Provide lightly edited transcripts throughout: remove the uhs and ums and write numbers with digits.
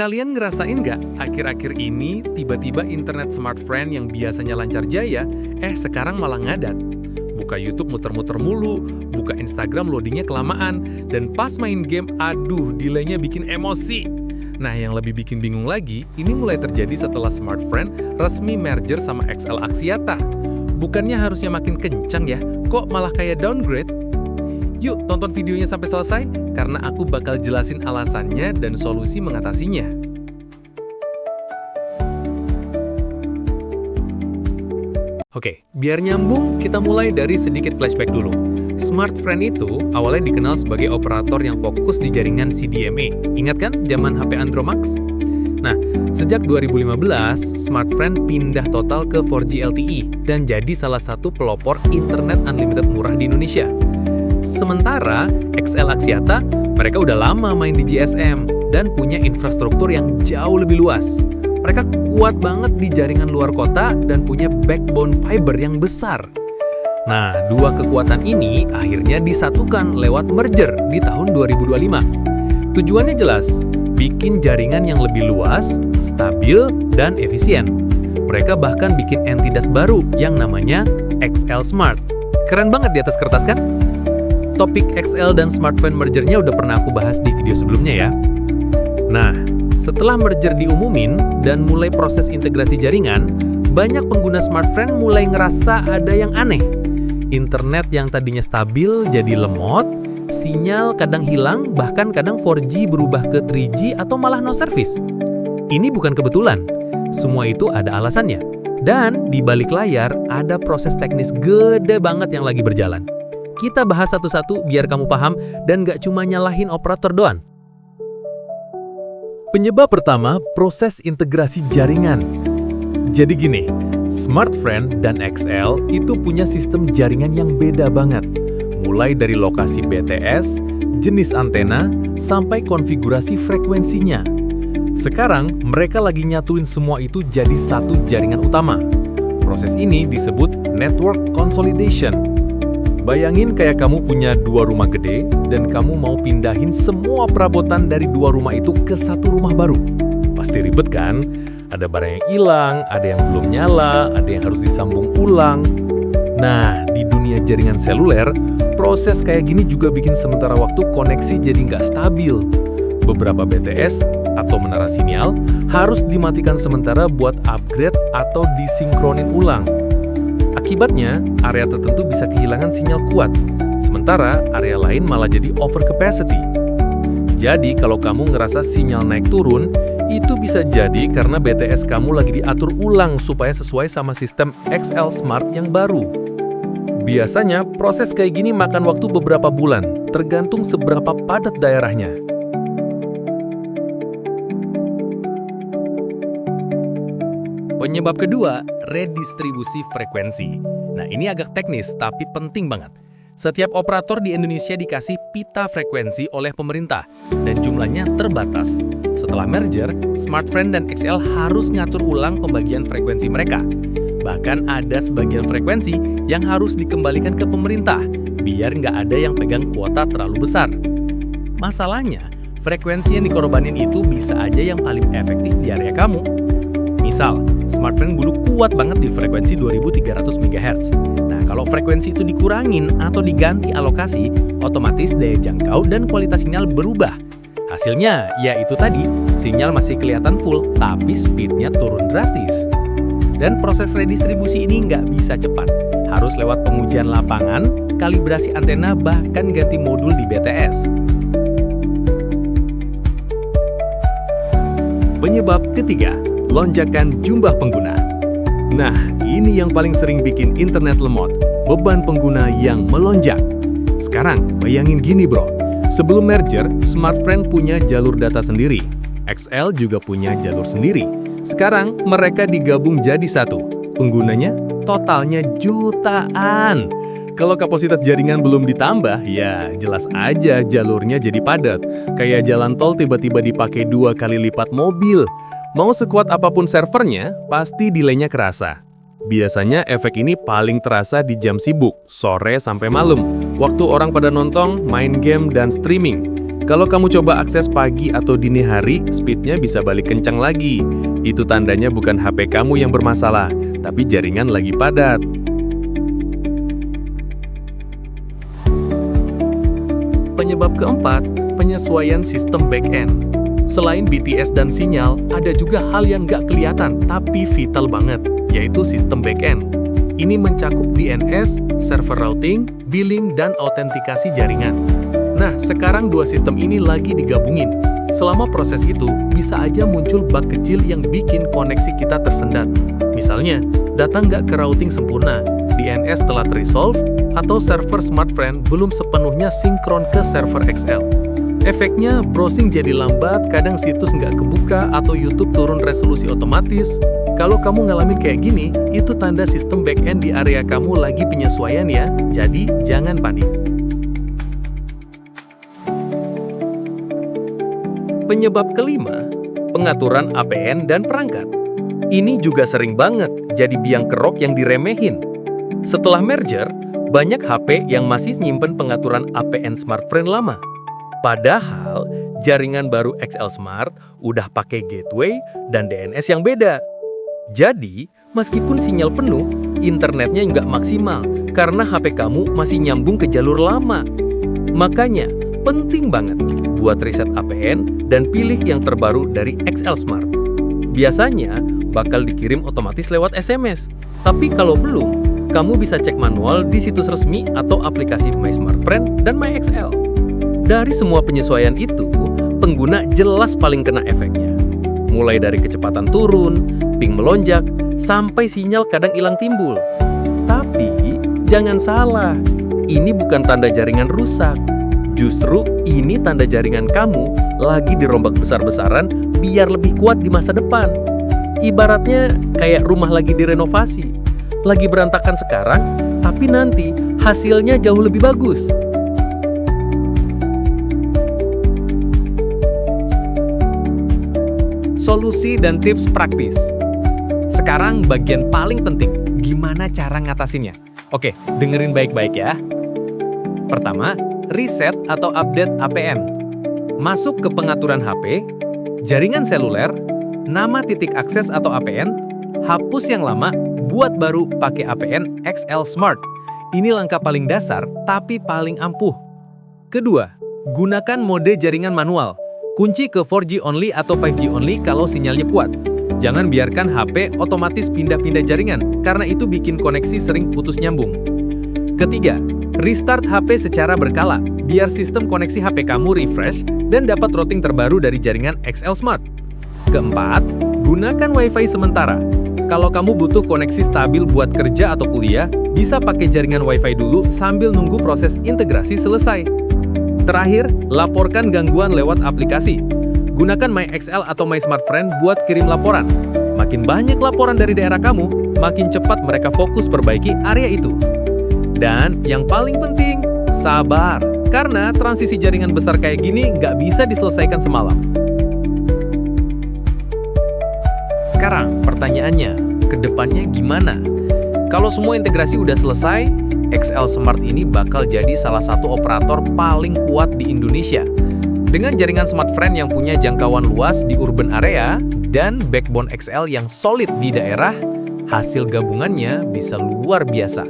Kalian ngerasain nggak akhir-akhir ini tiba-tiba internet smartfriend yang biasanya lancar jaya, sekarang malah ngadat. Buka YouTube muter-muter mulu, buka Instagram loadingnya kelamaan, dan pas main game, aduh, delaynya bikin emosi. Nah, yang lebih bikin bingung lagi, ini mulai terjadi setelah smartfriend resmi merger sama XL Axiata. Bukannya harusnya makin kencang ya, kok malah kayak downgrade? Yuk tonton videonya sampai selesai, karena aku bakal jelasin alasannya dan solusi mengatasinya. Oke, biar nyambung, kita mulai dari sedikit flashback dulu. Smartfriend itu awalnya dikenal sebagai operator yang fokus di jaringan CDMA. Ingat kan zaman HP Andromax? Nah, sejak 2015, Smartfriend pindah total ke 4G LTE dan jadi salah satu pelopor internet unlimited murah di Indonesia. Sementara XL Axiata, mereka udah lama main di GSM dan punya infrastruktur yang jauh lebih luas. Mereka kuat banget di jaringan luar kota dan punya backbone fiber yang besar. Nah, dua kekuatan ini akhirnya disatukan lewat merger di tahun 2025. Tujuannya jelas, bikin jaringan yang lebih luas, stabil, dan efisien. Mereka bahkan bikin entitas baru yang namanya XL Smart. Keren banget di atas kertas kan? Topik XL dan smartphone mergernya udah pernah aku bahas di video sebelumnya ya. Nah, setelah merger diumumin dan mulai proses integrasi jaringan, banyak pengguna smartphone mulai ngerasa ada yang aneh. Internet yang tadinya stabil jadi lemot, sinyal kadang hilang, bahkan kadang 4G berubah ke 3G atau malah no service. Ini bukan kebetulan, semua itu ada alasannya. Dan di balik layar ada proses teknis gede banget yang lagi berjalan. Kita bahas satu-satu biar kamu paham dan gak cuma nyalahin operator doang. Penyebab pertama, proses integrasi jaringan. Jadi gini, Smartfriend dan XL itu punya sistem jaringan yang beda banget. Mulai dari lokasi BTS, jenis antena, sampai konfigurasi frekuensinya. Sekarang, mereka lagi nyatuin semua itu jadi satu jaringan utama. Proses ini disebut network consolidation. Bayangin kayak kamu punya dua rumah gede dan kamu mau pindahin semua perabotan dari dua rumah itu ke satu rumah baru. Pasti ribet kan? Ada barang yang hilang, ada yang belum nyala, ada yang harus disambung ulang. Nah, di dunia jaringan seluler, proses kayak gini juga bikin sementara waktu koneksi jadi nggak stabil. Beberapa BTS atau menara sinyal harus dimatikan sementara buat upgrade atau disinkronin ulang. Akibatnya, area tertentu bisa kehilangan sinyal kuat, sementara area lain malah jadi over capacity. Jadi, kalau kamu ngerasa sinyal naik turun, itu bisa jadi karena BTS kamu lagi diatur ulang supaya sesuai sama sistem XL Smart yang baru. Biasanya, proses kayak gini makan waktu beberapa bulan, tergantung seberapa padat daerahnya. Penyebab kedua, redistribusi frekuensi. Nah, ini agak teknis, tapi penting banget. Setiap operator di Indonesia dikasih pita frekuensi oleh pemerintah, dan jumlahnya terbatas. Setelah merger, Smartfriend dan XL harus ngatur ulang pembagian frekuensi mereka. Bahkan ada sebagian frekuensi yang harus dikembalikan ke pemerintah, biar nggak ada yang pegang kuota terlalu besar. Masalahnya, frekuensi yang dikorbanin itu bisa aja yang paling efektif di area kamu. Misal, smartphone dulu kuat banget di frekuensi 2300 MHz. Nah, kalau frekuensi itu dikurangin atau diganti alokasi, otomatis daya jangkau dan kualitas sinyal berubah. Hasilnya, ya itu tadi, sinyal masih kelihatan full, tapi speednya turun drastis. Dan proses redistribusi ini nggak bisa cepat. Harus lewat pengujian lapangan, kalibrasi antena, bahkan ganti modul di BTS. Penyebab ketiga, lonjakan jumlah pengguna. Nah, ini yang paling sering bikin internet lemot, beban pengguna yang melonjak. Sekarang, bayangin gini bro, sebelum merger, Smartfriend punya jalur data sendiri, XL juga punya jalur sendiri. Sekarang, mereka digabung jadi satu, penggunanya totalnya jutaan. Kalau kapasitas jaringan belum ditambah, ya jelas aja jalurnya jadi padat. Kayak jalan tol tiba-tiba dipakai 2 kali lipat mobil. Mau sekuat apapun servernya, pasti delaynya kerasa. Biasanya efek ini paling terasa di jam sibuk, sore sampai malam, waktu orang pada nonton, main game, dan streaming. Kalau kamu coba akses pagi atau dini hari, speednya bisa balik kencang lagi. Itu tandanya bukan HP kamu yang bermasalah, tapi jaringan lagi padat. Penyebab keempat, penyesuaian sistem back-end. Selain BTS dan sinyal, ada juga hal yang nggak kelihatan tapi vital banget, yaitu sistem back-end. Ini mencakup DNS, server routing, billing, dan autentikasi jaringan. Nah, sekarang dua sistem ini lagi digabungin. Selama proses itu, bisa aja muncul bug kecil yang bikin koneksi kita tersendat. Misalnya, data nggak ke routing sempurna, DNS telat resolve, atau server SmartFriend belum sepenuhnya sinkron ke server XL. Efeknya, browsing jadi lambat, kadang situs nggak kebuka, atau YouTube turun resolusi otomatis. Kalau kamu ngalamin kayak gini, itu tanda sistem back-end di area kamu lagi penyesuaian ya, jadi jangan panik. Penyebab kelima, pengaturan APN dan perangkat. Ini juga sering banget jadi biang kerok yang diremehin. Setelah merger, banyak HP yang masih nyimpen pengaturan APN SmartFriend lama. Padahal, jaringan baru XL Smart udah pakai gateway dan DNS yang beda. Jadi, meskipun sinyal penuh, internetnya nggak maksimal karena HP kamu masih nyambung ke jalur lama. Makanya, penting banget buat riset APN dan pilih yang terbaru dari XL Smart. Biasanya, bakal dikirim otomatis lewat SMS. Tapi kalau belum, kamu bisa cek manual di situs resmi atau aplikasi My SmartFriend dan MyXL. Dari semua penyesuaian itu, pengguna jelas paling kena efeknya. Mulai dari kecepatan turun, ping melonjak, sampai sinyal kadang hilang timbul. Tapi, jangan salah, ini bukan tanda jaringan rusak. Justru ini tanda jaringan kamu lagi dirombak besar-besaran biar lebih kuat di masa depan. Ibaratnya kayak rumah lagi direnovasi. Lagi berantakan sekarang, tapi nanti hasilnya jauh lebih bagus. Solusi dan tips praktis. Sekarang bagian paling penting, gimana cara ngatasinnya? Oke, dengerin baik-baik ya. Pertama, reset atau update APN. Masuk ke pengaturan HP, jaringan seluler, nama titik akses atau APN, hapus yang lama, buat baru pakai APN XL Smart. Ini langkah paling dasar, tapi paling ampuh. Kedua, gunakan mode jaringan manual. Kunci ke 4G only atau 5G only kalau sinyalnya kuat. Jangan biarkan HP otomatis pindah-pindah jaringan, karena itu bikin koneksi sering putus nyambung. Ketiga, restart HP secara berkala, biar sistem koneksi HP kamu refresh dan dapat routing terbaru dari jaringan XL Smart. Keempat, gunakan Wi-Fi sementara. Kalau kamu butuh koneksi stabil buat kerja atau kuliah, bisa pakai jaringan Wi-Fi dulu sambil nunggu proses integrasi selesai. Terakhir, laporkan gangguan lewat aplikasi. Gunakan MyXL atau MySmartFriend buat kirim laporan. Makin banyak laporan dari daerah kamu, makin cepat mereka fokus perbaiki area itu. Dan yang paling penting, sabar. Karena transisi jaringan besar kayak gini nggak bisa diselesaikan semalam. Sekarang pertanyaannya, kedepannya gimana? Kalau semua integrasi udah selesai, XL Smart ini bakal jadi salah satu operator paling kuat di Indonesia. Dengan jaringan SmartFriend yang punya jangkauan luas di urban area dan backbone XL yang solid di daerah, hasil gabungannya bisa luar biasa.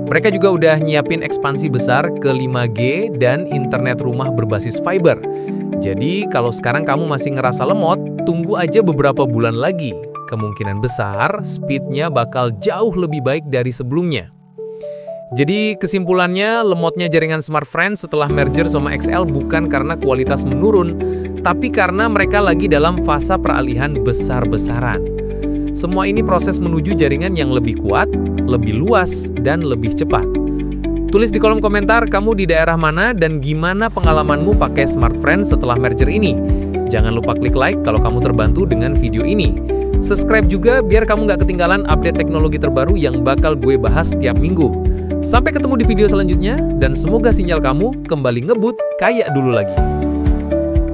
Mereka juga udah nyiapin ekspansi besar ke 5G dan internet rumah berbasis fiber. Jadi kalau sekarang kamu masih ngerasa lemot, tunggu aja beberapa bulan lagi. Kemungkinan besar speednya bakal jauh lebih baik dari sebelumnya. Jadi kesimpulannya, lemotnya jaringan SmartFriend setelah merger sama XL bukan karena kualitas menurun, tapi karena mereka lagi dalam fase peralihan besar-besaran. Semua ini proses menuju jaringan yang lebih kuat, lebih luas, dan lebih cepat. Tulis di kolom komentar kamu di daerah mana dan gimana pengalamanmu pakai SmartFriend setelah merger ini. Jangan lupa klik like kalau kamu terbantu dengan video ini. Subscribe juga biar kamu nggak ketinggalan update teknologi terbaru yang bakal gue bahas setiap minggu. Sampai ketemu di video selanjutnya, dan semoga sinyal kamu kembali ngebut kayak dulu lagi.